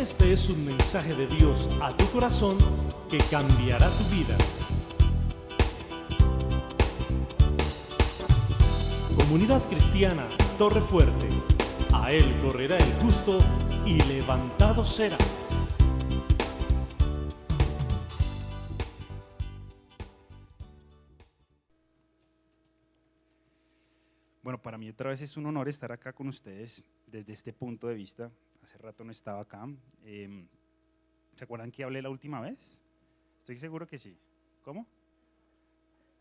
Este es un mensaje de Dios a tu corazón que cambiará tu vida. Comunidad Cristiana Torre Fuerte, a Él correrá el justo y levantado será. Bueno, para mí otra vez es un honor estar acá con ustedes desde este punto de vista. Hace rato no estaba acá. ¿Se acuerdan que hablé la última vez? Estoy seguro que sí. ¿Cómo?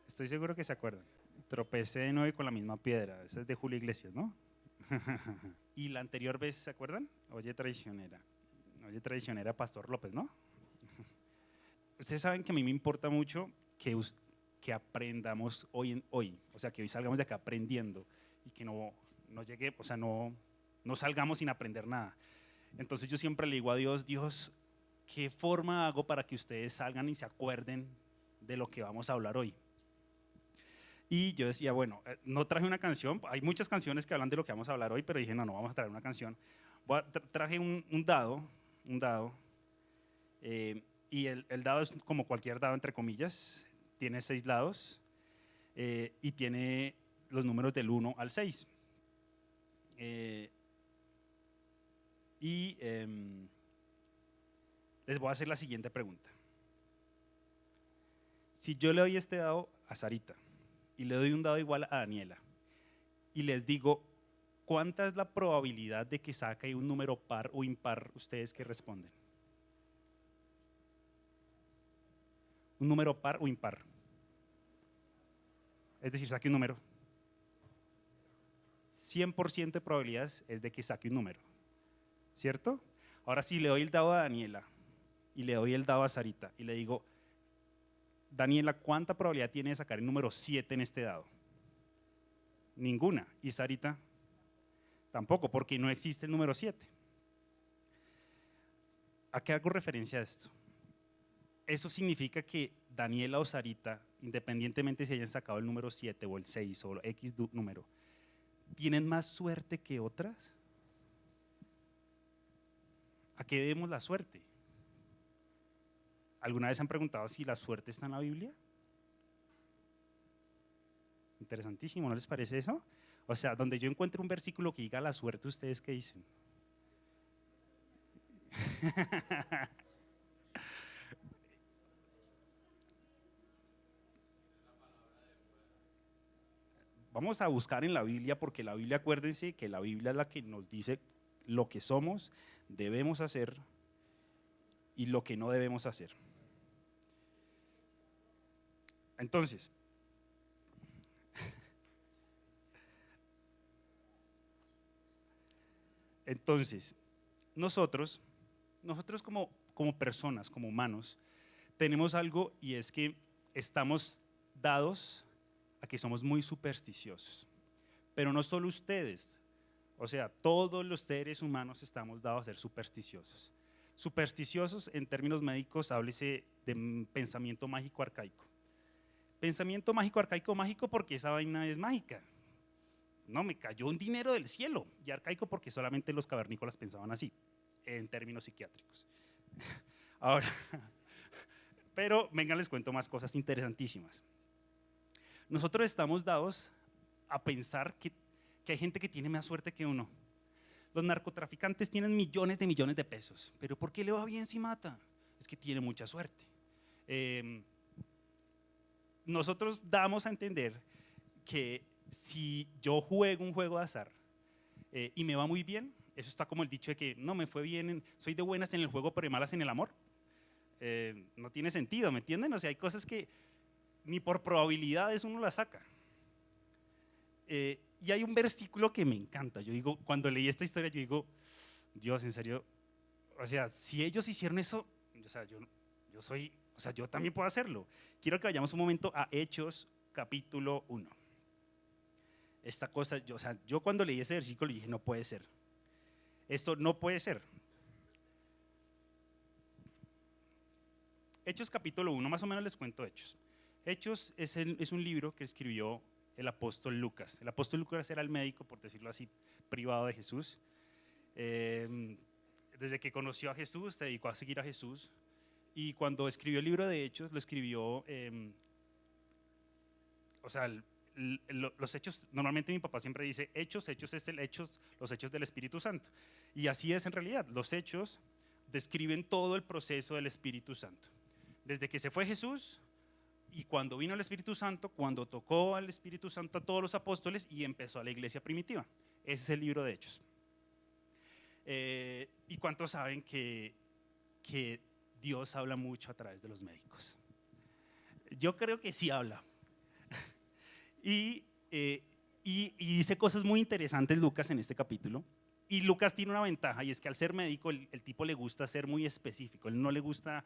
Estoy seguro que se acuerdan. Tropecé de nuevo con la misma piedra. Esa es de Julio Iglesias, ¿no? Y la anterior vez, ¿se acuerdan? Oye traicionera. Oye traicionera, Pastor López, ¿no? Ustedes saben que a mí me importa mucho que aprendamos hoy, o sea, que hoy salgamos de acá aprendiendo y que no llegue, o sea, no salgamos sin aprender nada. Entonces yo siempre le digo a Dios, Dios, ¿qué forma hago para que ustedes salgan y se acuerden de lo que vamos a hablar hoy? Y yo decía, bueno, no traje una canción, hay muchas canciones que hablan de lo que vamos a hablar hoy, pero dije, no vamos a traer una canción. Traje un dado, y el dado es como cualquier dado, entre comillas, tiene 6 lados y tiene los números del 1 al 6. Les voy a hacer la siguiente pregunta. Si yo le doy este dado a Sarita y le doy un dado igual a Daniela y les digo, ¿cuánta es la probabilidad de que saque un número par o impar ustedes que responden? ¿Un número par o impar? Es decir, saque un número. 100% de probabilidades es de que saque un número, ¿cierto? Ahora si le doy el dado a Daniela y le doy el dado a Sarita y le digo, Daniela, ¿cuánta probabilidad tiene de sacar el número 7 en este dado? Ninguna. ¿Y Sarita? Tampoco, porque no existe el número 7. ¿A qué hago referencia a esto? Eso significa que Daniela o Sarita, independientemente si hayan sacado el número 7 o el 6 o X número, ¿tienen más suerte que otras? ¿A qué debemos la suerte? ¿Alguna vez han preguntado si la suerte está en la Biblia? Interesantísimo, ¿no les parece eso? O sea, donde yo encuentro un versículo que diga la suerte, ¿ustedes qué dicen? Vamos a buscar en la Biblia, porque la Biblia, acuérdense que la Biblia es la que nos dice lo que somos, debemos hacer y lo que no debemos hacer. Entonces, nosotros como personas, como humanos, tenemos algo, y es que estamos dados a que somos muy supersticiosos. Pero no solo ustedes, o sea, todos los seres humanos estamos dados a ser supersticiosos. Supersticiosos en términos médicos, háblese de pensamiento mágico arcaico. Pensamiento mágico arcaico, mágico porque esa vaina es mágica. No, me cayó un dinero del cielo. Y arcaico porque solamente los cavernícolas pensaban así, en términos psiquiátricos. Ahora, pero vengan, les cuento más cosas interesantísimas. Nosotros estamos dados a pensar que hay gente que tiene más suerte que uno. Los narcotraficantes tienen millones de pesos, pero ¿por qué le va bien si mata? Es que tiene mucha suerte. Nosotros damos a entender que si yo juego un juego de azar y me va muy bien, eso está como el dicho de que no me fue bien, soy de buenas en el juego pero de malas en el amor. No tiene sentido, ¿me entienden? O sea, hay cosas que ni por probabilidades uno las saca. Y hay un versículo que me encanta. Yo digo, cuando leí esta historia, yo digo, Dios, en serio, o sea, si ellos hicieron eso, o sea, yo también puedo hacerlo. Quiero que vayamos un momento a Hechos capítulo 1. Esta cosa, yo cuando leí ese versículo dije, no puede ser. Esto no puede ser. Hechos capítulo 1, más o menos les cuento Hechos. Hechos es un libro que escribió el apóstol Lucas. El apóstol Lucas era el médico, por decirlo así, privado de Jesús. desde que conoció a Jesús, se dedicó a seguir a Jesús. Y cuando escribió el libro de Hechos, lo escribió, o sea, los hechos, normalmente mi papá siempre dice hechos es los hechos del Espíritu Santo. Y así es en realidad, los hechos describen todo el proceso del Espíritu Santo. Desde que se fue Jesús y cuando vino el Espíritu Santo, cuando tocó al Espíritu Santo a todos los apóstoles y empezó a la iglesia primitiva. Ese es el libro de Hechos. ¿Y cuántos saben que Dios habla mucho a través de los médicos? Yo creo que sí habla. Y dice cosas muy interesantes Lucas en este capítulo. Y Lucas tiene una ventaja, y es que al ser médico el tipo le gusta ser muy específico. Él no le gusta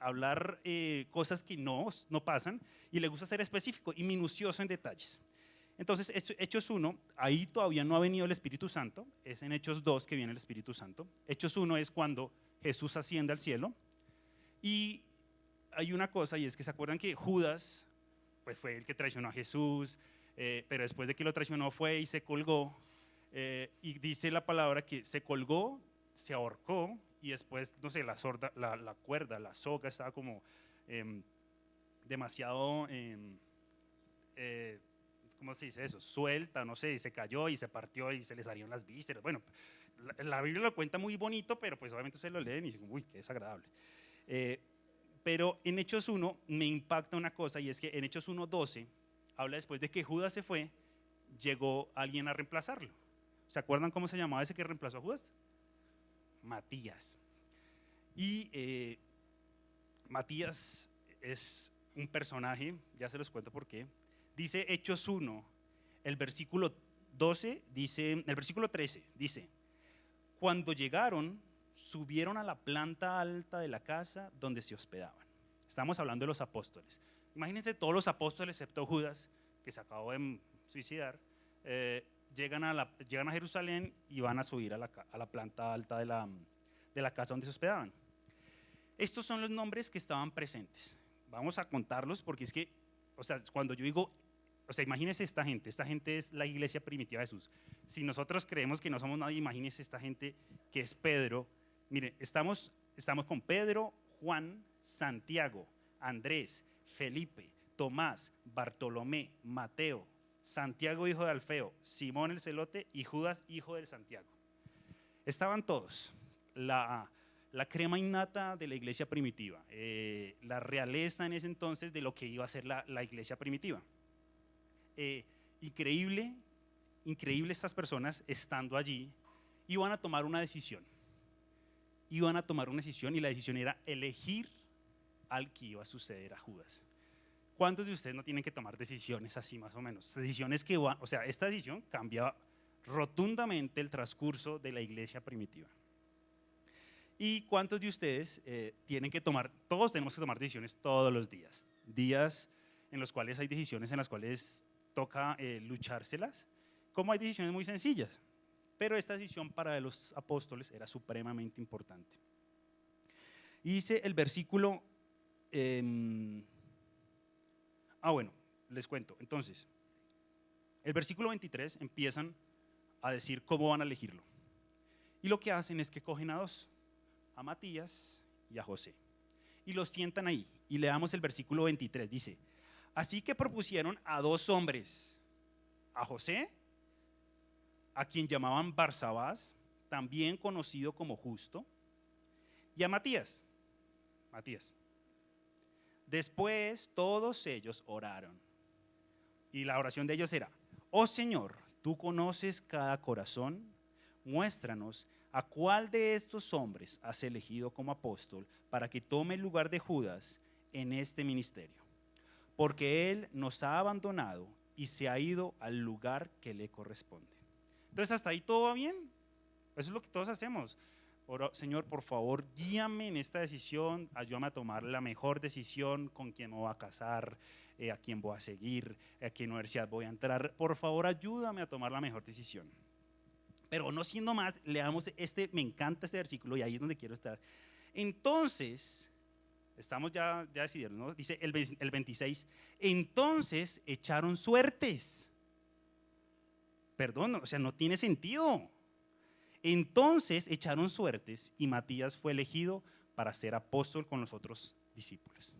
hablar cosas que no pasan, y le gusta ser específico y minucioso en detalles. Entonces, Hechos 1, ahí todavía no ha venido el Espíritu Santo, es en Hechos 2 que viene el Espíritu Santo. Hechos 1 es cuando Jesús asciende al cielo. Y hay una cosa, y es que se acuerdan que Judas pues fue el que traicionó a Jesús, pero después de que lo traicionó fue y se colgó. Y dice la palabra que se colgó, se ahorcó, y después, no sé, la cuerda, la soga estaba como demasiado, ¿cómo se dice eso? Suelta, no sé, y se cayó y se partió y se le salieron las vísceras. Bueno, la Biblia lo cuenta muy bonito, pero pues obviamente ustedes lo leen y dicen, uy, qué desagradable. Pero en Hechos 1 me impacta una cosa, y es que en Hechos 1:12 habla después de que Judas se fue, llegó alguien a reemplazarlo. ¿Se acuerdan cómo se llamaba ese que reemplazó a Judas? Matías. Y Matías es un personaje, ya se los cuento por qué. Dice Hechos 1, el versículo 13, dice, cuando llegaron, subieron a la planta alta de la casa donde se hospedaban. Estamos hablando de los apóstoles. Imagínense todos los apóstoles, excepto Judas, que se acabó de suicidar, llegan a Jerusalén y van a subir a la planta alta de la casa donde se hospedaban. Estos son los nombres que estaban presentes. Vamos a contarlos porque es que, o sea, cuando yo digo, o sea, imagínense esta gente es la iglesia primitiva de Jesús. Si nosotros creemos que no somos nadie, imagínense esta gente que es Pedro. Miren, estamos con Pedro, Juan, Santiago, Andrés, Felipe, Tomás, Bartolomé, Mateo, Santiago hijo de Alfeo, Simón el celote y Judas hijo de Santiago. Estaban todos, la crema innata de la iglesia primitiva, la realeza en ese entonces de lo que iba a ser la iglesia primitiva. Increíble estas personas estando allí, iban a tomar una decisión. Y la decisión era elegir al que iba a suceder a Judas. ¿Cuántos de ustedes no tienen que tomar decisiones así más o menos? Decisiones que van, o sea, esta decisión cambia rotundamente el transcurso de la iglesia primitiva. ¿Y cuántos de ustedes todos tenemos que tomar decisiones todos los días? Días en los cuales hay decisiones en las cuales toca luchárselas, como hay decisiones muy sencillas. Pero esta decisión para los apóstoles era supremamente importante. Y dice el versículo, bueno, les cuento. Entonces, el versículo 23 empiezan a decir cómo van a elegirlo. Y lo que hacen es que cogen a dos, a Matías y a José, y los sientan ahí. Y leamos el versículo 23, dice, así que propusieron a dos hombres, a José, a quien llamaban Barsabás, también conocido como Justo, y a Matías. Después todos ellos oraron, y la oración de ellos era, oh Señor, tú conoces cada corazón, muéstranos a cuál de estos hombres has elegido como apóstol para que tome el lugar de Judas en este ministerio, porque él nos ha abandonado y se ha ido al lugar que le corresponde. Entonces, hasta ahí todo va bien. Eso es lo que todos hacemos. Señor, por favor, guíame en esta decisión, ayúdame a tomar la mejor decisión, con quién me voy a casar, a quién voy a seguir, a qué universidad voy a entrar. Por favor, ayúdame a tomar la mejor decisión. Pero no siendo más, leamos me encanta este versículo y ahí es donde quiero estar. Entonces, estamos ya decididos, ¿no? Dice el 26, entonces echaron suertes. Perdón, o sea, no tiene sentido. Entonces echaron suertes y Matías fue elegido para ser apóstol con los otros discípulos.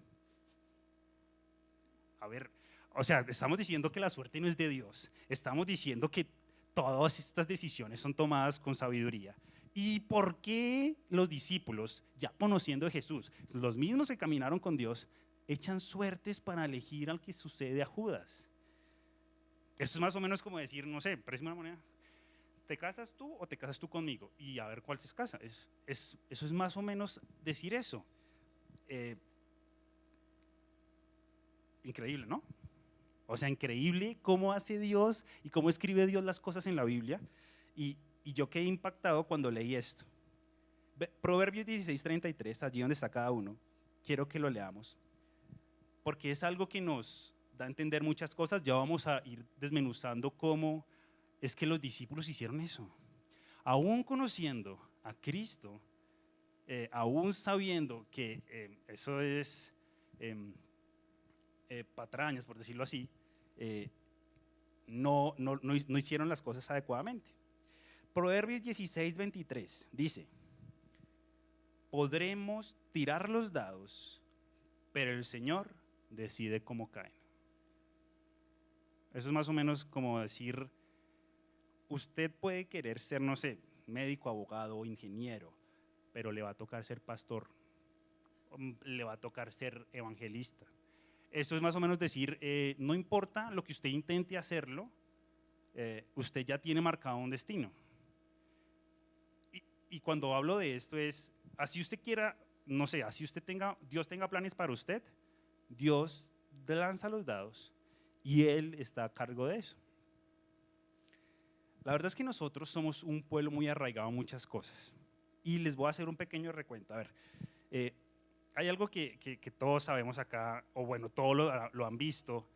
A ver, o sea, estamos diciendo que la suerte no es de Dios. Estamos diciendo que todas estas decisiones son tomadas con sabiduría. ¿Y por qué los discípulos, ya conociendo a Jesús, los mismos que caminaron con Dios, echan suertes para elegir al que sucede a Judas? Esto es más o menos como decir, no sé, préstame una moneda. ¿Te casas tú o te casas tú conmigo? Y a ver cuál se casa. Eso es más o menos decir eso. Increíble, ¿no? O sea, increíble cómo hace Dios y cómo escribe Dios las cosas en la Biblia. Y yo quedé impactado cuando leí esto. Proverbios 16:33, allí donde está cada uno, quiero que lo leamos, porque es algo que nos da a entender muchas cosas. Ya vamos a ir desmenuzando cómo es que los discípulos hicieron eso. Aún conociendo a Cristo, aún sabiendo que eso es patrañas, por decirlo así, no hicieron las cosas adecuadamente. Proverbios 16:23 dice: podremos tirar los dados, pero el Señor decide cómo caen. Eso es más o menos como decir, usted puede querer ser, no sé, médico, abogado o ingeniero, pero le va a tocar ser pastor, le va a tocar ser evangelista. Esto es más o menos decir, no importa lo que usted intente hacerlo, usted ya tiene marcado un destino. Y cuando hablo de esto es, así usted quiera, no sé, así usted Dios tenga planes para usted, Dios lanza los dados y Él está a cargo de eso. La verdad es que nosotros somos un pueblo muy arraigado a muchas cosas. Y les voy a hacer un pequeño recuento. A ver, hay algo que todos sabemos acá, o bueno, todos lo han visto.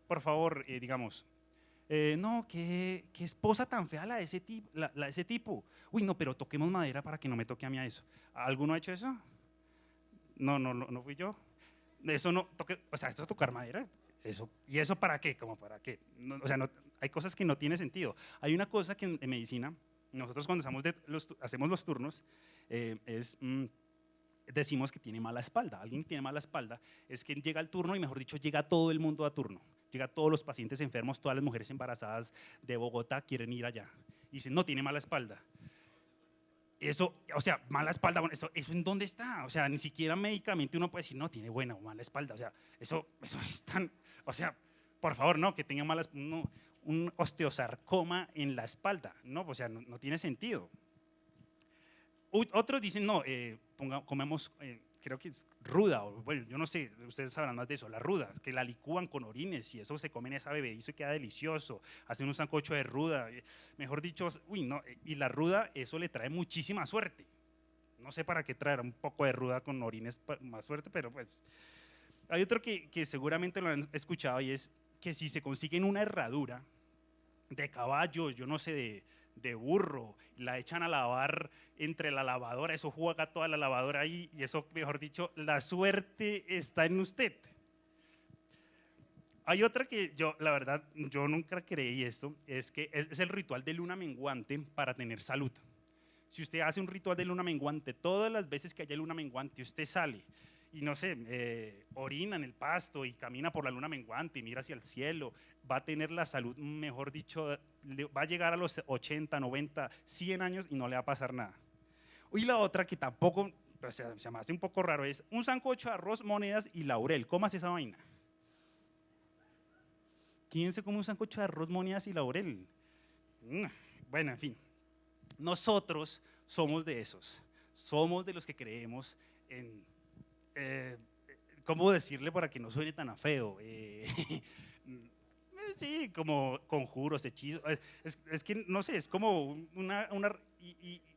Por favor, digamos, no, qué esposa tan fea la de ese tipo. Uy, no, pero toquemos madera para que no me toque a mí a eso. ¿Alguno ha hecho eso? No fui yo. Eso no, o sea, esto es tocar madera. Eso, ¿y eso para qué? ¿Cómo para qué? No, o sea, hay cosas que no tienen sentido. Hay una cosa que en medicina, nosotros cuando hacemos los turnos, decimos que tiene mala espalda. Alguien que tiene mala espalda es que llega al turno y, mejor dicho, llega todo el mundo a turno. Llega todos los pacientes enfermos, todas las mujeres embarazadas de Bogotá quieren ir allá. Y dicen, no, tiene mala espalda. Eso, o sea, mala espalda, bueno, eso ¿en dónde está? O sea, ni siquiera médicamente uno puede decir, no, tiene buena o mala espalda. O sea, eso es tan, o sea, por favor, no, que tenga un osteosarcoma en la espalda. No, o sea, no tiene sentido. Otros dicen, no, comemos, creo que es ruda, o bueno, yo no sé, ustedes sabrán más de eso, la ruda, que la licúan con orines y eso se comen esa bebedizo y queda delicioso, hacen un sancocho de ruda, mejor dicho, uy, no, y la ruda, eso le trae muchísima suerte. No sé para qué traer un poco de ruda con orines más suerte, pero pues. Hay otro que seguramente lo han escuchado y es que si se consiguen una herradura de caballo, yo no sé, de burro, la echan a lavar entre la lavadora, eso juega toda la lavadora ahí y eso, mejor dicho, la suerte está en usted. Hay otra que yo, la verdad, yo nunca creí esto, es que es el ritual de luna menguante para tener salud. Si usted hace un ritual de luna menguante, todas las veces que haya luna menguante, usted sale y no sé, orina en el pasto y camina por la luna menguante y mira hacia el cielo, va a tener la salud, mejor dicho, va a llegar a los 80, 90, 100 años y no le va a pasar nada. Y la otra que tampoco, o sea, se me hace un poco raro, es un sancocho de arroz, monedas y laurel. ¿Cómo hace esa vaina? ¿Quién se come un sancocho de arroz, monedas y laurel? Bueno, en fin, nosotros somos de esos, somos de los que creemos en, ¿cómo decirle para que no suene tan a feo? Sí, como conjuros, hechizos, es que no sé, es como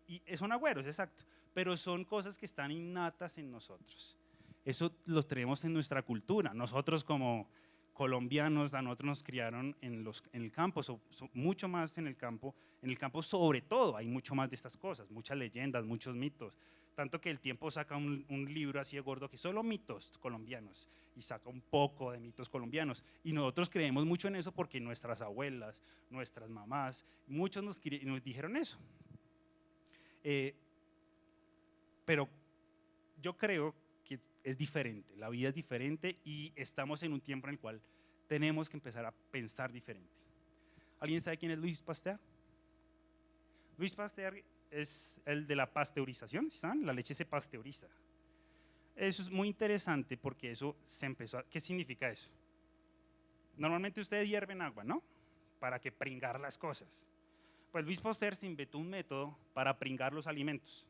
y son agüeros, exacto, pero son cosas que están innatas en nosotros. Eso lo tenemos en nuestra cultura. Nosotros como colombianos, a nosotros nos criaron en el campo, mucho más en el campo sobre todo hay mucho más de estas cosas, muchas leyendas, muchos mitos, tanto que El Tiempo saca un libro así de gordo que solo mitos colombianos y saca un poco de mitos colombianos y nosotros creemos mucho en eso porque nuestras abuelas, nuestras mamás, muchos nos dijeron eso. Pero yo creo que es diferente, la vida es diferente y estamos en un tiempo en el cual tenemos que empezar a pensar diferente. ¿Alguien sabe quién es Louis Pasteur? Louis Pasteur es el de la pasteurización, ¿sí saben? La leche se pasteuriza. Eso es muy interesante porque eso se empezó a… ¿Qué significa eso? Normalmente ustedes hierven agua, ¿no? Para que pringar las cosas. Pues Louis Pasteur se inventó un método para pringar los alimentos.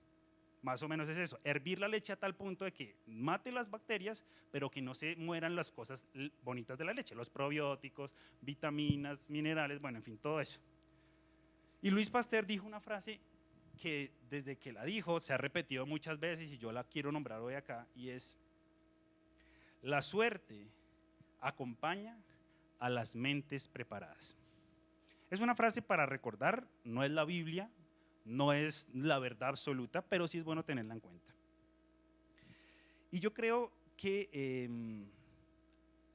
Más o menos es eso, hervir la leche a tal punto de que mate las bacterias, pero que no se mueran las cosas bonitas de la leche, los probióticos, vitaminas, minerales, bueno, en fin, todo eso. Y Louis Pasteur dijo una frase que desde que la dijo se ha repetido muchas veces y yo la quiero nombrar hoy acá, y es: la suerte acompaña a las mentes preparadas. Es una frase para recordar, no es la Biblia, no es la verdad absoluta, pero sí es bueno tenerla en cuenta. Y yo creo que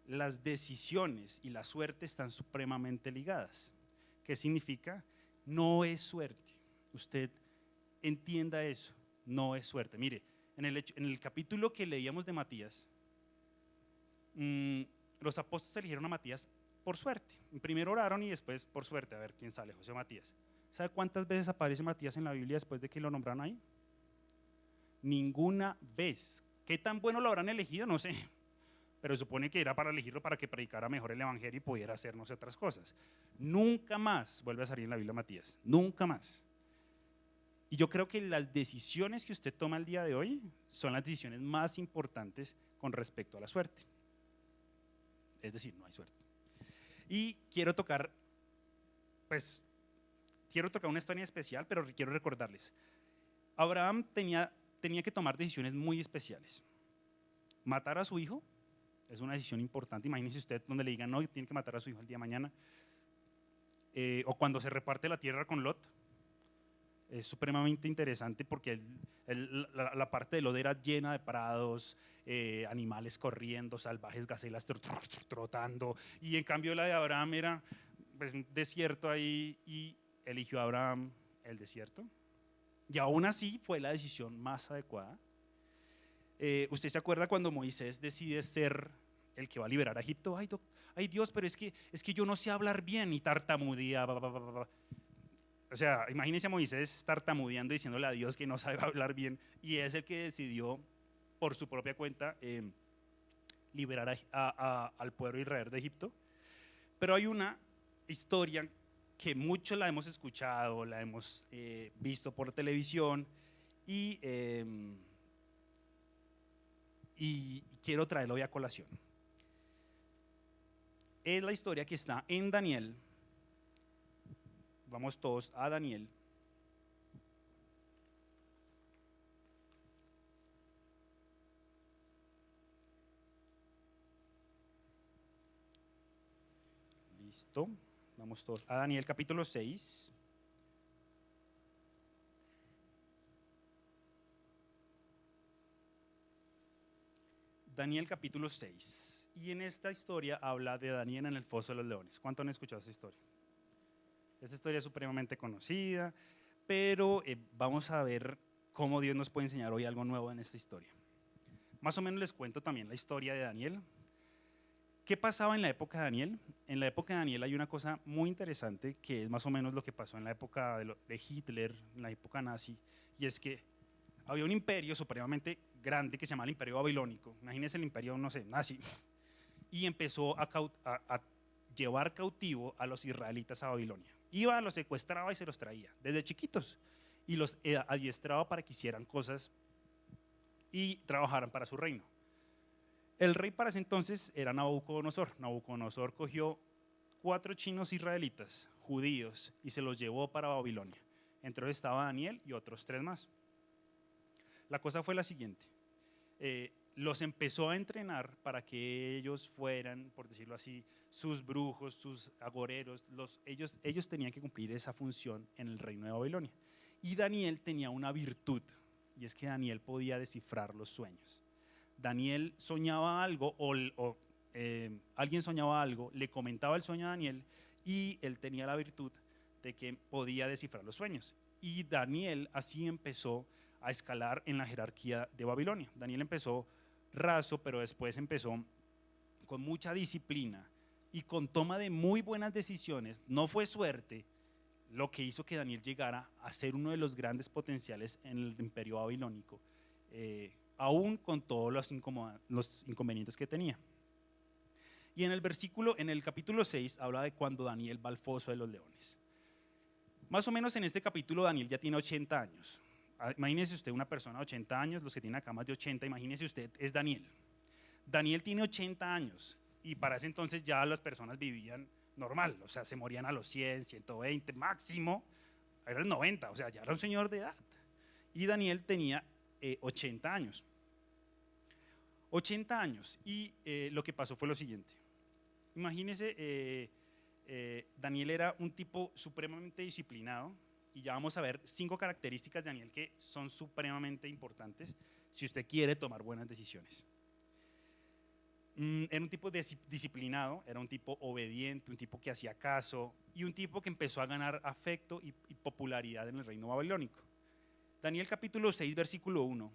las decisiones y la suerte están supremamente ligadas. ¿Qué significa? No es suerte. Usted entienda eso, no es suerte. Mire, en el capítulo que leíamos de Matías, los apóstoles eligieron a Matías por suerte. Primero oraron y después por suerte, a ver quién sale, José o Matías. ¿Sabe cuántas veces aparece Matías en la Biblia después de que lo nombraron ahí? Ninguna vez. ¿Qué tan bueno lo habrán elegido? No sé. Pero supone que era para elegirlo para que predicara mejor el evangelio y pudiera hacer no sé otras cosas. Nunca más vuelve a salir en la Biblia Matías. Nunca más. Y yo creo que las decisiones que usted toma el día de hoy son las decisiones más importantes con respecto a la suerte. Es decir, no hay suerte. Y quiero tocar una historia especial, pero quiero recordarles. Abraham tenía que tomar decisiones muy especiales. Matar a su hijo es una decisión importante. Imagínese usted donde le digan, no, tiene que matar a su hijo el día de mañana. O cuando se reparte la tierra con Lot. Es supremamente interesante porque la parte de Lot era llena de prados, animales corriendo, salvajes, gacelas trotando. Y en cambio la de Abraham era pues, un desierto ahí, y eligió a Abraham el desierto. Y aún así fue la decisión más adecuada. ¿Usted se acuerda cuando Moisés decide ser el que va a liberar a Egipto? Ay Dios, pero es que yo no sé hablar bien, y tartamudea. O sea, imagínense a Moisés tartamudeando diciéndole a Dios que no sabe hablar bien, y es el que decidió por su propia cuenta liberar al pueblo de Israel de Egipto. Pero hay una historia que muchos la hemos escuchado, la hemos visto por televisión, y quiero traerlo hoy a colación. Es la historia que está en Daniel. Vamos todos a Daniel. Listo. Vamos todos a Daniel capítulo 6. Daniel capítulo 6. Y en esta historia habla de Daniel en el foso de los leones. ¿Cuánto han escuchado esta historia? Esta historia es supremamente conocida, pero vamos a ver cómo Dios nos puede enseñar hoy algo nuevo en esta historia. Más o menos les cuento también la historia de Daniel. ¿Qué pasaba en la época de Daniel? En la época de Daniel hay una cosa muy interesante que es más o menos lo que pasó en la época de Hitler, en la época nazi, y es que había un imperio supremamente grande que se llamaba el Imperio Babilónico. Imagínense el imperio, no sé, nazi, y empezó a llevar cautivo a los israelitas a Babilonia. Iba, los secuestraba y se los traía desde chiquitos y los adiestraba para que hicieran cosas y trabajaran para su reino. El rey para ese entonces era Nabucodonosor. Nabucodonosor cogió 4 chinos israelitas, judíos, y se los llevó para Babilonia. Entre ellos estaba Daniel y otros 3 más. La cosa fue la siguiente. Los empezó a entrenar para que ellos fueran, por decirlo así, sus brujos, sus agoreros. Ellos tenían que cumplir esa función en el reino de Babilonia. Y Daniel tenía una virtud, y es que Daniel podía descifrar los sueños. Daniel soñaba algo alguien soñaba algo, le comentaba el sueño a Daniel y él tenía la virtud de que podía descifrar los sueños. y Daniel así empezó a escalar en la jerarquía de Babilonia. Daniel empezó raso, pero después empezó con mucha disciplina y con toma de muy buenas decisiones. No fue suerte lo que hizo que Daniel llegara a ser uno de los grandes potenciales en el imperio babilónico, aún con todos los inconvenientes que tenía. Y en el capítulo 6 habla de cuando Daniel va al foso de los leones. Más o menos en este capítulo Daniel ya tiene 80 años. Imagínese usted una persona de 80 años, los que tienen acá más de 80, imagínese usted, es Daniel. Daniel tiene 80 años y para ese entonces ya las personas vivían normal, o sea, se morían a los 100, 120 máximo, eran 90, o sea, ya era un señor de edad. Y Daniel tenía 80 años. 80 años y lo que pasó fue lo siguiente. Imagínese, Daniel era un tipo supremamente disciplinado y ya vamos a ver 5 características de Daniel que son supremamente importantes si usted quiere tomar buenas decisiones. Era un tipo disciplinado, era un tipo obediente, un tipo que hacía caso y un tipo que empezó a ganar afecto y popularidad en el reino babilónico. Daniel capítulo 6, versículo 1.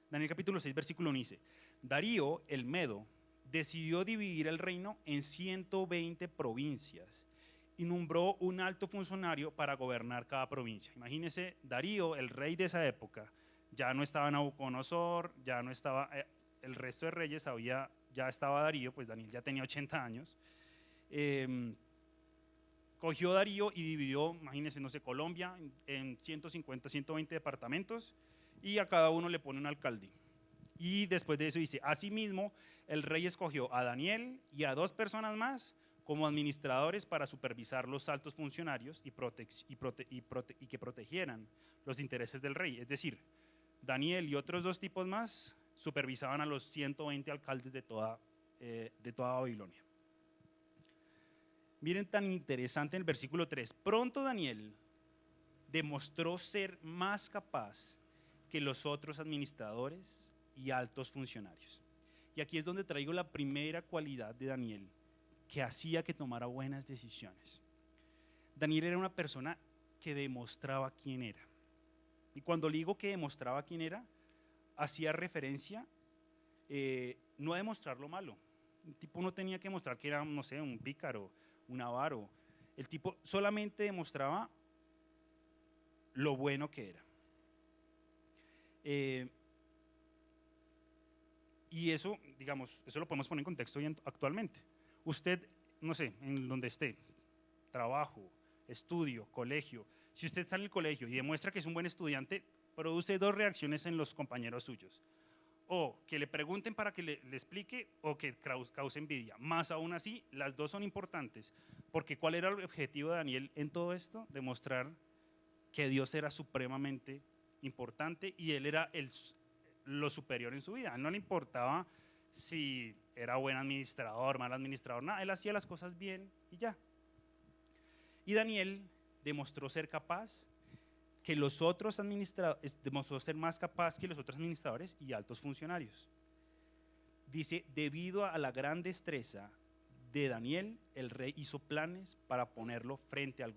Daniel capítulo 6, versículo 1 dice: Darío el Medo decidió dividir el reino en 120 provincias y nombró un alto funcionario para gobernar cada provincia. Imagínense, Darío, el rey de esa época, ya no estaba Nabucodonosor, ya no estaba el resto de reyes, ya estaba Darío, pues Daniel ya tenía 80 años. Cogió Darío y dividió, imagínense, no sé, Colombia en 150, 120 departamentos y a cada uno le pone un alcalde. Y después de eso dice: asimismo, el rey escogió a Daniel y a 2 personas más como administradores para supervisar los altos funcionarios y que protegieran los intereses del rey. Es decir, Daniel y otros 2 tipos más supervisaban a los 120 alcaldes de toda Babilonia. Miren tan interesante en el versículo 3. Pronto Daniel demostró ser más capaz que los otros administradores y altos funcionarios. Y aquí es donde traigo la primera cualidad de Daniel que hacía que tomara buenas decisiones. Daniel era una persona que demostraba quién era. Y cuando le digo que demostraba quién era, hacía referencia no a demostrar lo malo. El tipo no tenía que mostrar que era, no sé, un pícaro, un avaro. El tipo solamente demostraba lo bueno que era. Y eso, digamos, eso lo podemos poner en contexto actualmente. Usted, no sé, en donde esté, trabajo, estudio, colegio, si usted está en el colegio y demuestra que es un buen estudiante, produce 2 reacciones en los compañeros suyos: o que le pregunten para que le explique, o que cause envidia. Más aún así, las 2 son importantes, porque ¿cuál era el objetivo de Daniel en todo esto? Demostrar que Dios era supremamente importante y él era lo superior en su vida. A él no le importaba si era buen administrador, mal administrador, nada, él hacía las cosas bien y ya. Y Daniel demostró ser capaz que los otros administradores, demostró ser más capaz que los otros administradores y altos funcionarios. Dice: debido a la gran destreza de Daniel, el rey hizo planes para ponerlo frente al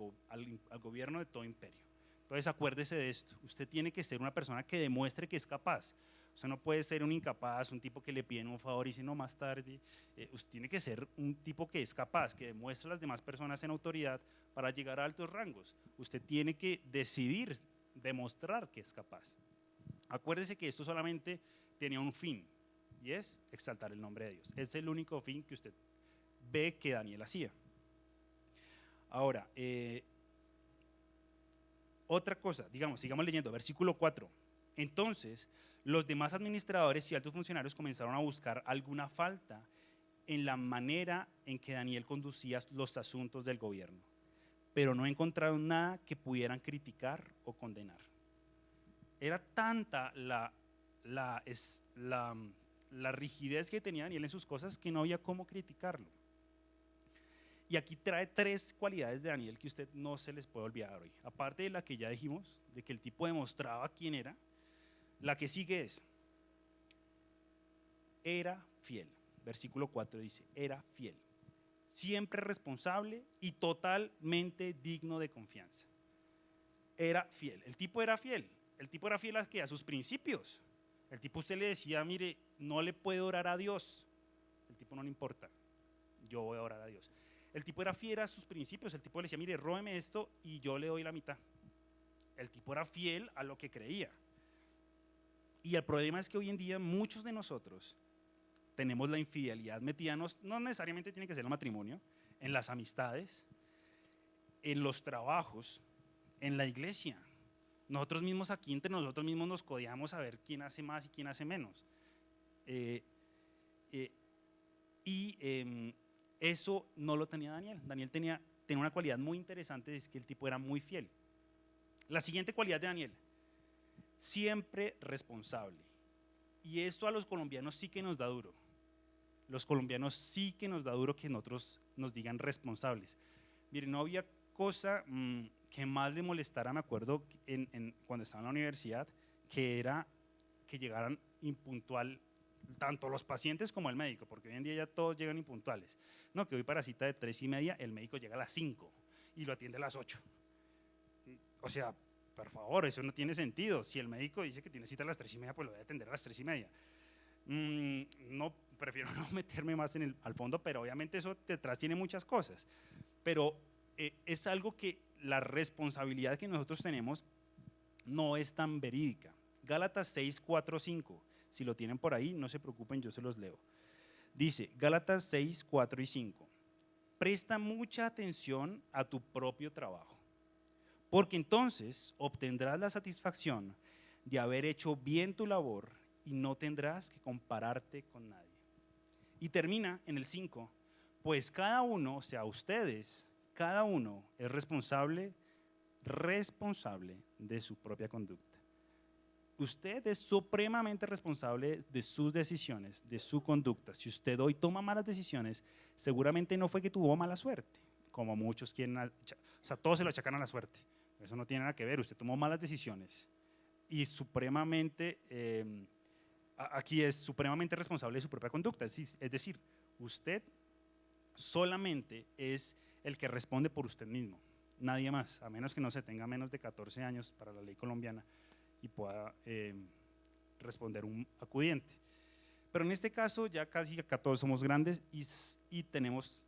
gobierno de todo imperio. Entonces acuérdese de esto, usted tiene que ser una persona que demuestre que es capaz. Usted no puede ser un incapaz, un tipo que le piden un favor y dice no, más tarde. Usted tiene que ser un tipo que es capaz, que demuestre a las demás personas en autoridad para llegar a altos rangos. Usted tiene que decidir, demostrar que es capaz. Acuérdese que esto solamente tenía un fin, y es exaltar el nombre de Dios. Es el único fin que usted ve que Daniel hacía. Ahora, otra cosa, digamos, sigamos leyendo, versículo 4. Entonces, los demás administradores y altos funcionarios comenzaron a buscar alguna falta en la manera en que Daniel conducía los asuntos del gobierno, pero no encontraron nada que pudieran criticar o condenar. Era tanta la rigidez que tenía Daniel en sus cosas que no había cómo criticarlo. Y aquí trae 3 cualidades de Daniel que usted no se les puede olvidar hoy. Aparte de la que ya dijimos, de que el tipo demostraba quién era, la que sigue es: era fiel. Versículo 4 dice: era fiel. siempre responsable y totalmente digno de confianza. Era fiel, el tipo era fiel a, ¿qué? A sus principios. El tipo usted le decía, mire, no le puedo orar a Dios, el tipo no le importa, yo voy a orar a Dios. El tipo era fiel a sus principios, el tipo le decía, mire, róbeme esto y yo le doy la mitad. El tipo era fiel a lo que creía. Y el problema es que hoy en día muchos de nosotros tenemos la infidelidad metida, no necesariamente tiene que ser el matrimonio, en las amistades, en los trabajos, en la iglesia. Nosotros mismos aquí entre nosotros mismos nos codeamos a ver quién hace más y quién hace menos. Eso no lo tenía Daniel. Daniel tenía una cualidad muy interesante, es que el tipo era muy fiel. La siguiente cualidad de Daniel, siempre responsable. Y esto a los colombianos sí que nos da duro. Los colombianos sí que nos da duro que nosotros nos digan responsables. Miren, no había cosa que más le molestara, me acuerdo, cuando estaba en la universidad, que era que llegaran impuntual tanto los pacientes como el médico, porque hoy en día ya todos llegan impuntuales. No, que voy para cita de 3:30, el médico llega a las 5 y lo atiende a las 8. O sea, por favor, eso no tiene sentido. Si el médico dice que tiene cita a las 3:30, pues lo debe atender a las 3:30. No, prefiero no meterme más al fondo, pero obviamente eso detrás tiene muchas cosas. Pero es algo que la responsabilidad que nosotros tenemos no es tan verídica. Gálatas 6, 4, 5. Si lo tienen por ahí, no se preocupen, yo se los leo. Dice, Gálatas 6, 4 y 5. Presta mucha atención a tu propio trabajo, porque entonces obtendrás la satisfacción de haber hecho bien tu labor y no tendrás que compararte con nadie. Y termina en el 5, pues cada uno, o sea, ustedes, cada uno es responsable de su propia conducta. Usted es supremamente responsable de sus decisiones, de su conducta. Si usted hoy toma malas decisiones, seguramente no fue que tuvo mala suerte, como muchos quieren, o sea, todos se lo achacan a la suerte. Eso no tiene nada que ver, usted tomó malas decisiones y supremamente, aquí es supremamente responsable de su propia conducta. Es decir, usted solamente es el que responde por usted mismo, nadie más, a menos que no se tenga menos de 14 años para la ley colombiana y pueda responder un acudiente. Pero en este caso ya casi acá todos somos grandes y tenemos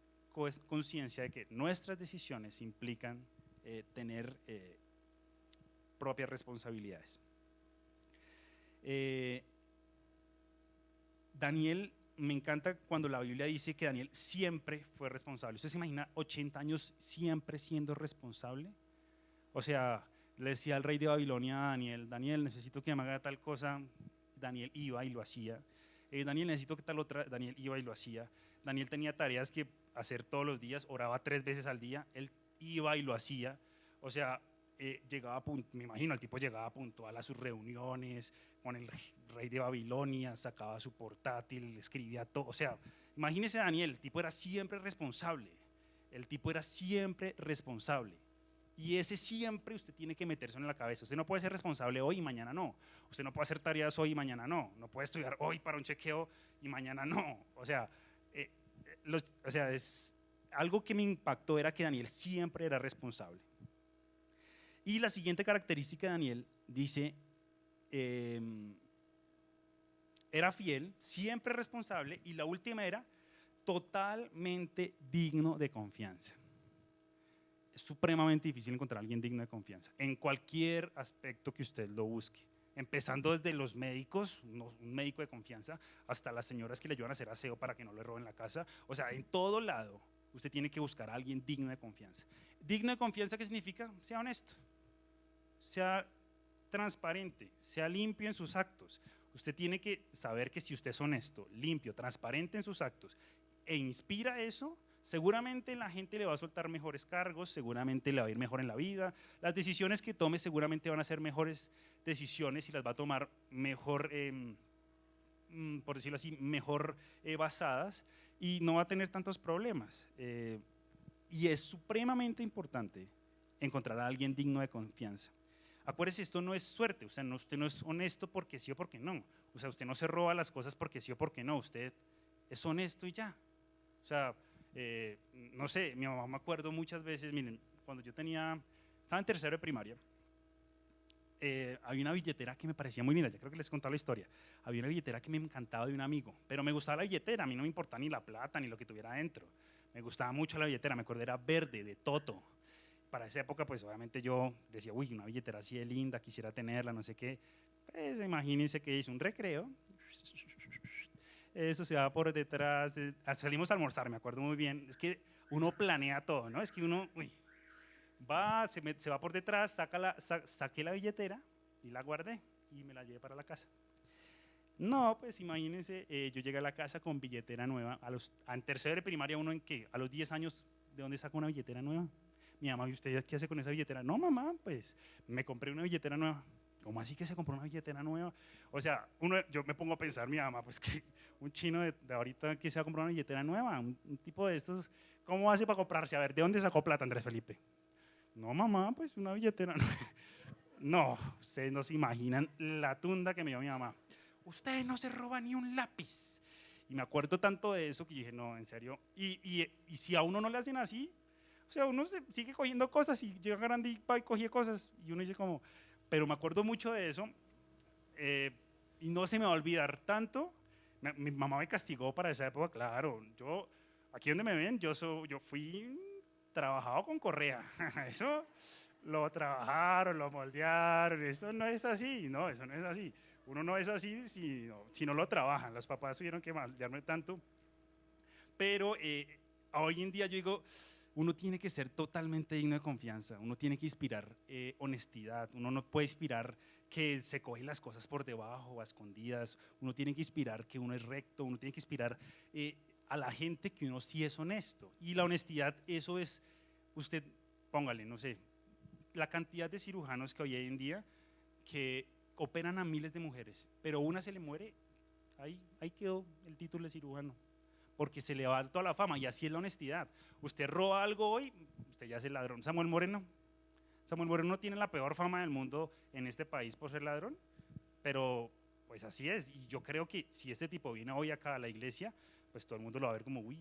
conciencia de que nuestras decisiones implican tener propias responsabilidades. Daniel, me encanta cuando la Biblia dice que Daniel siempre fue responsable. ¿Usted se imagina 80 años siempre siendo responsable? O sea, le decía al rey de Babilonia a Daniel, Daniel, necesito que me haga tal cosa. Daniel iba y lo hacía. Daniel, necesito que tal otra. Daniel iba y lo hacía. Daniel tenía tareas que hacer todos los días, oraba 3 veces al día, él iba y lo hacía. O sea, llegaba, me imagino, el tipo llegaba puntual a sus reuniones con el rey de Babilonia, sacaba su portátil, escribía todo. O sea, imagínese a Daniel, el tipo era siempre responsable. El tipo era siempre responsable. Y ese siempre usted tiene que meterse en la cabeza. Usted no puede ser responsable hoy y mañana no. Usted no puede hacer tareas hoy y mañana no. No puede estudiar hoy para un chequeo y mañana no. O sea, es algo que me impactó era que Daniel siempre era responsable. Y la siguiente característica de Daniel dice, era fiel, siempre responsable, y la última era totalmente digno de confianza. Es supremamente difícil encontrar a alguien digno de confianza, en cualquier aspecto que usted lo busque, empezando desde los médicos, un médico de confianza, hasta las señoras que le ayudan a hacer aseo para que no le roben la casa. O sea, en todo lado usted tiene que buscar a alguien digno de confianza. Digno de confianza, ¿qué significa? Sea honesto, sea transparente, sea limpio en sus actos. Usted tiene que saber que si usted es honesto, limpio, transparente en sus actos e inspira eso, seguramente la gente le va a soltar mejores cargos, seguramente le va a ir mejor en la vida, las decisiones que tome seguramente van a ser mejores decisiones y las va a tomar mejor, por decirlo así, mejor basadas, y no va a tener tantos problemas. Y es supremamente importante encontrar a alguien digno de confianza. Acuérdese, esto no es suerte, usted no es honesto porque sí o porque no. O sea, usted no se roba las cosas porque sí o porque no, usted es honesto y ya. O sea, No sé, mi mamá me acuerdo muchas veces, miren, cuando yo estaba en tercero de primaria, había una billetera que me parecía muy linda, ya creo que les he contado la historia. Había una billetera que me encantaba de un amigo, pero me gustaba la billetera, a mí no me importaba ni la plata ni lo que tuviera adentro. Me gustaba mucho la billetera, me acuerdo era verde, de Toto. Para esa época, pues obviamente yo decía, uy, una billetera así de linda, quisiera tenerla, no sé qué. Pues imagínense que hice un recreo, eso se va por detrás, salimos a almorzar, me acuerdo muy bien. Es que uno planea todo, ¿no? Es que uno, uy, se va por detrás, saqué la billetera y la guardé y me la llevé para la casa. No, pues imagínense, yo llegué a la casa con billetera nueva. En tercero de primaria, uno en que a los 10 años, ¿de dónde saca una billetera nueva? Mi mamá, ¿y usted qué hace con esa billetera? No, mamá, pues me compré una billetera nueva. ¿Cómo así que se compró una billetera nueva? O sea, yo me pongo a pensar, mi mamá, pues que un chino de ahorita que se va a comprar una billetera nueva, un tipo de estos, ¿cómo hace para comprarse? A ver, ¿de dónde sacó plata Andrés Felipe? No, mamá, pues una billetera. No, ustedes no se imaginan la tunda que me dio mi mamá. Usted no se roba ni un lápiz. Y me acuerdo tanto de eso que dije, no, en serio. Y si a uno no le hacen así, o sea, uno se sigue cogiendo cosas y llega grande y va y coge cosas. Y uno dice como, pero me acuerdo mucho de eso y no se me va a olvidar tanto. Mi mamá me castigó para esa época, claro. Yo, aquí donde me ven, yo fui trabajado con correa. Eso lo trabajaron, lo moldearon. Esto no es así, no, eso no es así. Uno no es así si no lo trabajan. Los papás tuvieron que moldearme tanto. Pero hoy en día yo digo, uno tiene que ser totalmente digno de confianza, uno tiene que inspirar honestidad, uno no puede inspirar que se cogen las cosas por debajo, a escondidas, uno tiene que inspirar que uno es recto, uno tiene que inspirar a la gente que uno sí es honesto. Y la honestidad, eso es, usted póngale, no sé, la cantidad de cirujanos que hoy en día que operan a miles de mujeres, pero una se le muere, ahí quedó el título de cirujano, porque se le va toda la fama y así es la honestidad. Usted roba algo hoy, usted ya es el ladrón. Samuel Moreno tiene la peor fama del mundo en este país por ser ladrón, pero pues así es. Y yo creo que si este tipo viene hoy acá a la iglesia, pues todo el mundo lo va a ver como, uy,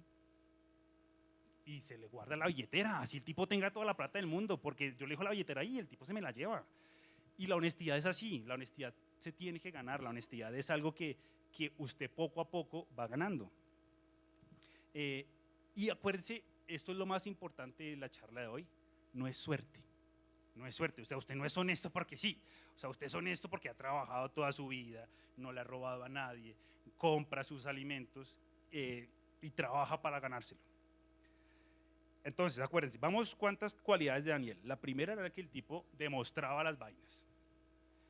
y se le guarda la billetera, así el tipo tenga toda la plata del mundo, porque yo le dejo la billetera ahí y el tipo se me la lleva. Y la honestidad es así, la honestidad se tiene que ganar, la honestidad es algo que usted poco a poco va ganando. Y acuérdense, esto es lo más importante de la charla de hoy, no es suerte, no es suerte, o sea, usted no es honesto porque sí, o sea, usted es honesto porque ha trabajado toda su vida, no le ha robado a nadie, compra sus alimentos y trabaja para ganárselo. Entonces, acuérdense, vamos cuántas cualidades de Daniel. La primera era que el tipo demostraba las vainas,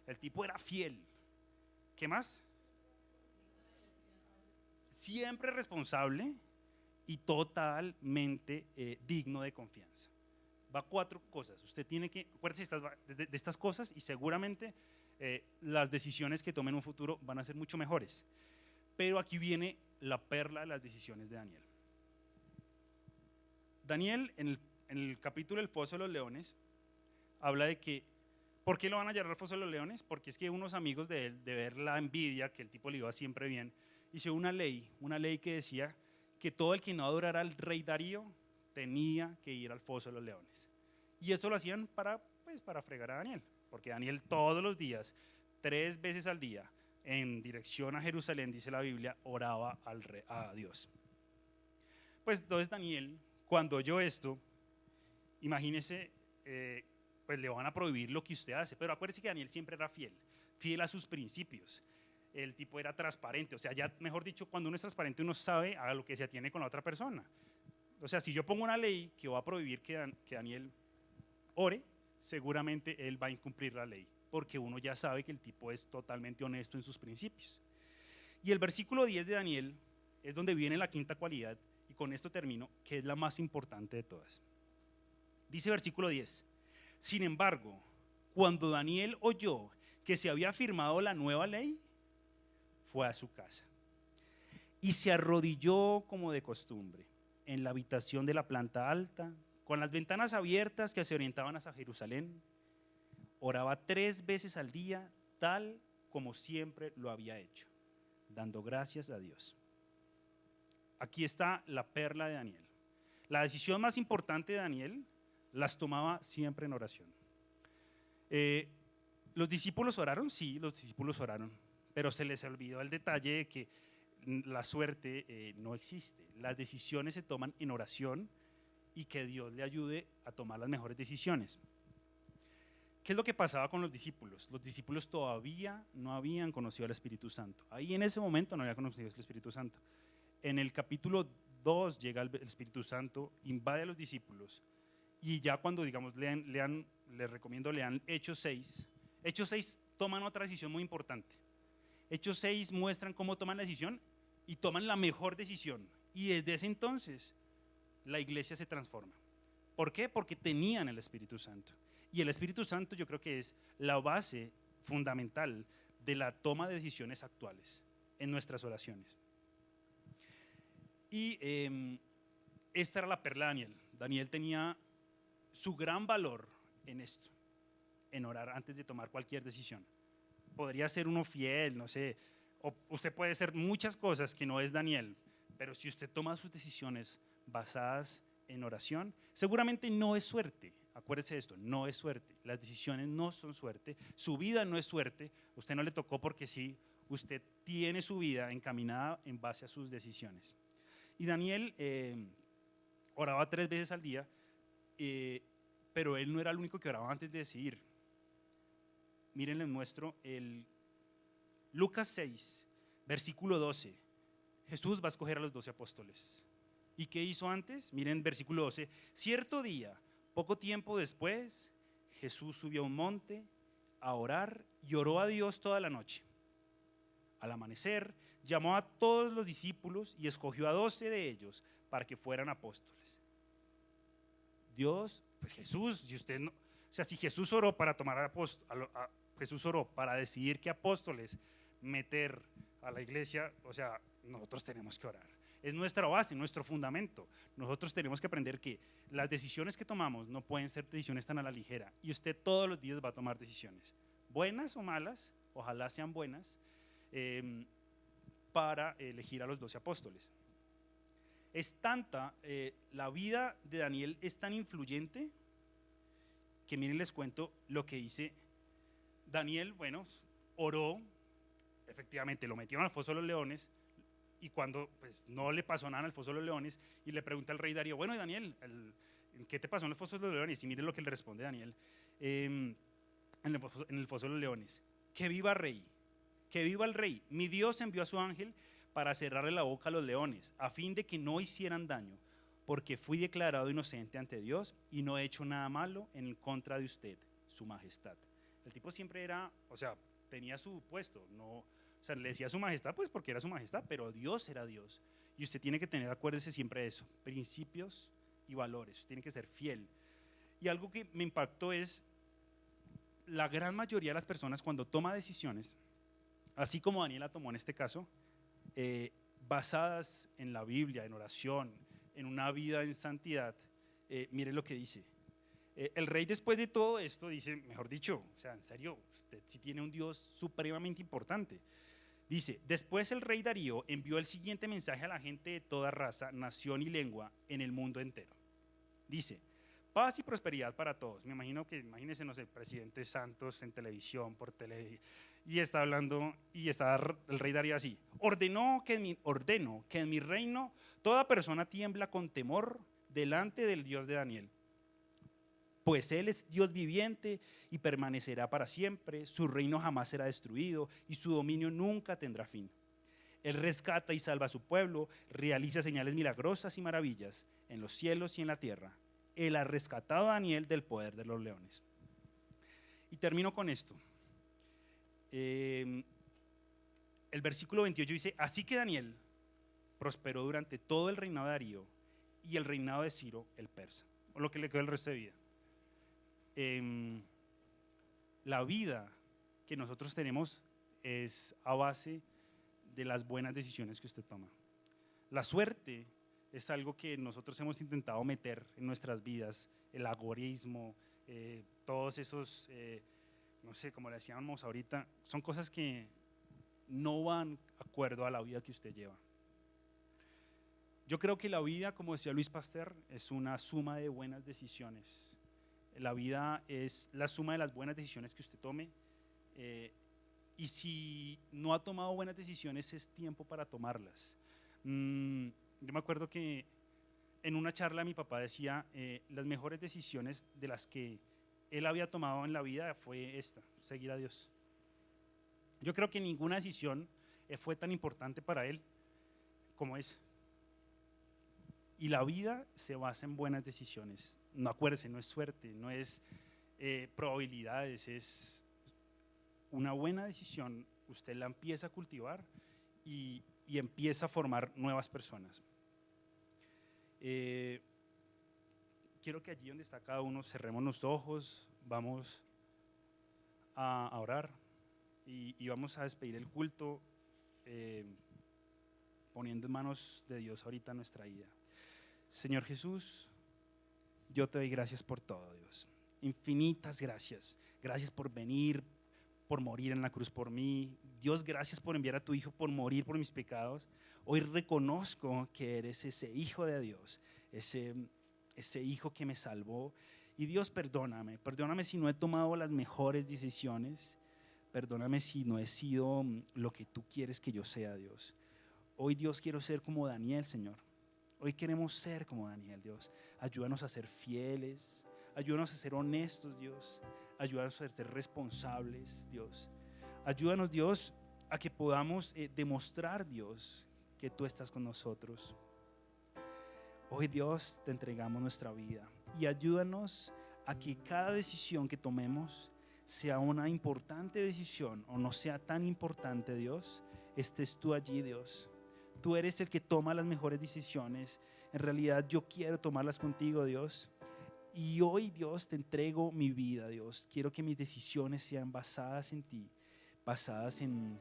el tipo era fiel. ¿Qué más? Siempre responsable y totalmente digno de confianza. Va 4 cosas. Usted tiene que, acuérdese de estas cosas y seguramente las decisiones que tome en un futuro van a ser mucho mejores. Pero aquí viene la perla de las decisiones de Daniel. Daniel, en el capítulo del Foso de los Leones, habla de que, ¿por qué lo van a llevar al Foso de los Leones? Porque es que unos amigos de él, de ver la envidia, que el tipo le iba siempre bien, hizo una ley que decía que todo el que no adorara al rey Darío tenía que ir al Foso de los Leones. Y esto lo hacían para fregar a Daniel, porque Daniel todos los días, 3 veces al día, en dirección a Jerusalén, dice la Biblia, oraba a Dios. Pues entonces Daniel, cuando oyó esto, imagínese, pues le van a prohibir lo que usted hace, pero acuérdese que Daniel siempre era fiel a sus principios. El tipo era transparente, o sea, ya mejor dicho, cuando uno es transparente uno sabe a lo que se atiene con la otra persona. O sea, si yo pongo una ley que va a prohibir que Daniel ore, seguramente él va a incumplir la ley, porque uno ya sabe que el tipo es totalmente honesto en sus principios. Y el versículo 10 de Daniel es donde viene la quinta cualidad, y con esto termino, que es la más importante de todas. Dice versículo 10, sin embargo, cuando Daniel oyó que se había firmado la nueva ley, fue a su casa y se arrodilló como de costumbre en la habitación de la planta alta, con las ventanas abiertas que se orientaban hacia Jerusalén. Oraba 3 veces al día, tal como siempre lo había hecho, dando gracias a Dios. Aquí está la perla de Daniel. la decisión más importante de Daniel las tomaba siempre en oración. ¿Los discípulos oraron? Sí, los discípulos oraron, pero se les olvidó el detalle de que la suerte no existe. Las decisiones se toman en oración y que Dios le ayude a tomar las mejores decisiones. ¿Qué es lo que pasaba con los discípulos? Los discípulos todavía no habían conocido al Espíritu Santo. Ahí en ese momento no habían conocido al Espíritu Santo. En el capítulo 2 llega el Espíritu Santo, invade a los discípulos y ya cuando, digamos, les recomiendo lean Hechos 6. Hechos 6 toman otra decisión muy importante. Hechos 6 muestran cómo toman la decisión y toman la mejor decisión. Y desde ese entonces la iglesia se transforma. ¿Por qué? Porque tenían el Espíritu Santo. Y el Espíritu Santo yo creo que es la base fundamental de la toma de decisiones actuales en nuestras oraciones. Y esta era la perla de Daniel. Daniel tenía su gran valor en esto, en orar antes de tomar cualquier decisión. Podría ser uno fiel, no sé, o usted puede ser muchas cosas que no es Daniel, pero si usted toma sus decisiones basadas en oración, seguramente no es suerte. Acuérdese de esto, no es suerte. Las decisiones no son suerte, su vida no es suerte, usted no le tocó porque sí, usted tiene su vida encaminada en base a sus decisiones. Y Daniel oraba 3 veces al día, pero él no era el único que oraba antes de decidir. Miren, les muestro el Lucas 6, versículo 12. Jesús va a escoger a los 12 apóstoles. ¿Y qué hizo antes? Miren, versículo 12. Cierto día, poco tiempo después, Jesús subió a un monte a orar y oró a Dios toda la noche. Al amanecer, llamó a todos los discípulos y escogió a 12 de ellos para que fueran apóstoles. Dios, pues Jesús, si usted no, o sea, si Jesús oró para tomar Jesús oró para decidir qué apóstoles meter a la iglesia, o sea, nosotros tenemos que orar. Es nuestra base, nuestro fundamento. Nosotros tenemos que aprender que las decisiones que tomamos no pueden ser decisiones tan a la ligera. Y usted todos los días va a tomar decisiones, buenas o malas, ojalá sean buenas, para elegir a los 12 apóstoles. Es tanta, la vida de Daniel es tan influyente que miren, les cuento lo que dice Daniel. Bueno, oró, efectivamente lo metieron al foso de los leones, y cuando pues, no le pasó nada en el foso de los leones, y le pregunta al rey Darío, bueno, Daniel, ¿qué te pasó en el foso de los leones? Y miren lo que le responde Daniel en el foso de los leones: que viva rey, que viva el rey. Mi Dios envió a su ángel para cerrarle la boca a los leones, a fin de que no hicieran daño, porque fui declarado inocente ante Dios y no he hecho nada malo en contra de usted, su majestad. El tipo siempre era, o sea, tenía su puesto, no, o sea, le decía su majestad pues porque era su majestad, pero Dios era Dios. Y usted tiene que tener, acuérdese siempre de eso, principios y valores, usted tiene que ser fiel. Y algo que me impactó es, la gran mayoría de las personas cuando toma decisiones, así como Daniela tomó en este caso, basadas en la Biblia, en oración, en una vida en santidad, mire lo que dice. El rey, después de todo esto, dice, mejor dicho, o sea, en serio, usted sí tiene un Dios supremamente importante. Dice, después el rey Darío envió el siguiente mensaje a la gente de toda raza, nación y lengua en el mundo entero. Dice, paz y prosperidad para todos. Me imagino que, imagínense, no sé, el presidente Santos en televisión, por tele, y está hablando, y está el rey Darío así. Ordeno que en mi reino toda persona tiembla con temor delante del Dios de Daniel. Pues Él es Dios viviente y permanecerá para siempre, su reino jamás será destruido y su dominio nunca tendrá fin. Él rescata y salva a su pueblo, realiza señales milagrosas y maravillas en los cielos y en la tierra. Él ha rescatado a Daniel del poder de los leones. Y termino con esto. El versículo 28 dice, así que Daniel prosperó durante todo el reinado de Darío y el reinado de Ciro el persa, o lo que le quedó el resto de vida. La vida que nosotros tenemos es a base de las buenas decisiones que usted toma. La suerte es algo que nosotros hemos intentado meter en nuestras vidas, el agorismo, todos esos, no sé, como le decíamos ahorita, son cosas que no van de acuerdo a la vida que usted lleva. Yo creo que la vida, como decía Luis Pasteur, es una suma de buenas decisiones. La vida es la suma de las buenas decisiones que usted tome. Y si no ha tomado buenas decisiones, es tiempo para tomarlas. Yo me acuerdo que en una charla mi papá decía, las mejores decisiones de las que él había tomado en la vida fue esta, seguir a Dios. Yo creo que ninguna decisión fue tan importante para él como esa. Y la vida se basa en buenas decisiones. No, acuérdese, no es suerte, no es probabilidades, es una buena decisión. Usted la empieza a cultivar y empieza a formar nuevas personas. Quiero que allí donde está cada uno cerremos los ojos, vamos a orar y vamos a despedir el culto poniendo en manos de Dios ahorita nuestra vida. Señor Jesús, yo te doy gracias por todo, Dios. Infinitas gracias. Gracias por venir, por morir en la cruz por mí. Dios, gracias por enviar a tu Hijo por morir por mis pecados. Hoy reconozco que eres ese Hijo de Dios, ese Hijo que me salvó. Y Dios, perdóname si no he tomado las mejores decisiones. Perdóname si no he sido lo que tú quieres que yo sea, Dios. Hoy, Dios, quiero ser como Daniel, Señor. Hoy queremos ser como Daniel, Dios. Ayúdanos a ser fieles, ayúdanos a ser honestos, Dios. Ayúdanos a ser responsables, Dios. Ayúdanos, Dios, a que podamos demostrar, Dios, que tú estás con nosotros. Hoy, Dios, te entregamos nuestra vida y ayúdanos a que cada decisión que tomemos sea una importante decisión o no sea tan importante, Dios. Estés tú allí, Dios. Tú eres el que toma las mejores decisiones. En realidad yo quiero tomarlas contigo, Dios. Y hoy, Dios, te entrego mi vida, Dios. Quiero que mis decisiones sean basadas en ti, basadas en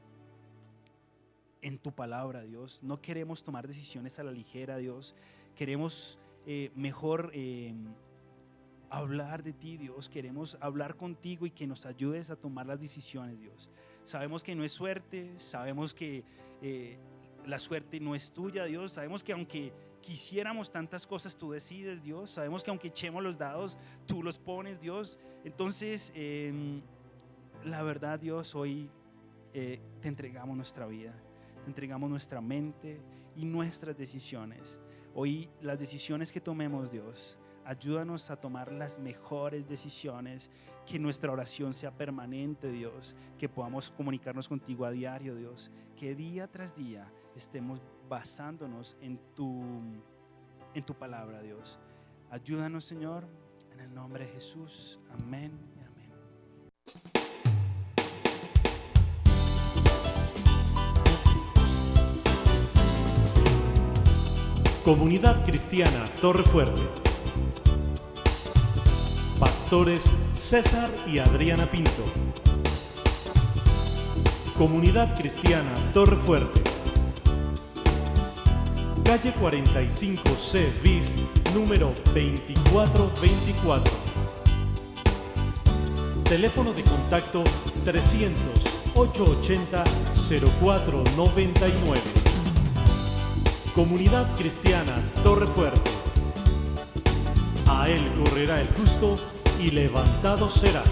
tu palabra, Dios. No queremos tomar decisiones a la ligera, Dios. Queremos mejor hablar de ti, Dios. Queremos hablar contigo y que nos ayudes a tomar las decisiones, Dios. Sabemos que no es suerte, sabemos que la suerte no es tuya, Dios. Sabemos que aunque quisiéramos tantas cosas, tú decides, Dios. Sabemos que aunque echemos los dados, tú los pones, Dios. Entonces, la verdad, Dios, hoy te entregamos nuestra vida, te entregamos nuestra mente y nuestras decisiones. Hoy las decisiones que tomemos, Dios, ayúdanos a tomar las mejores decisiones, que nuestra oración sea permanente, Dios, que podamos comunicarnos contigo a diario, Dios, que día tras día estemos basándonos en tu palabra, Dios. Ayúdanos, Señor, en el nombre de Jesús. Amén y amén. Comunidad Cristiana Torre Fuerte. Pastores César y Adriana Pinto. Comunidad Cristiana Torre Fuerte. Calle 45C bis, número 2424. Teléfono de contacto 300-880-0499. Comunidad Cristiana Torre Fuerte. A él correrá el justo y levantado será.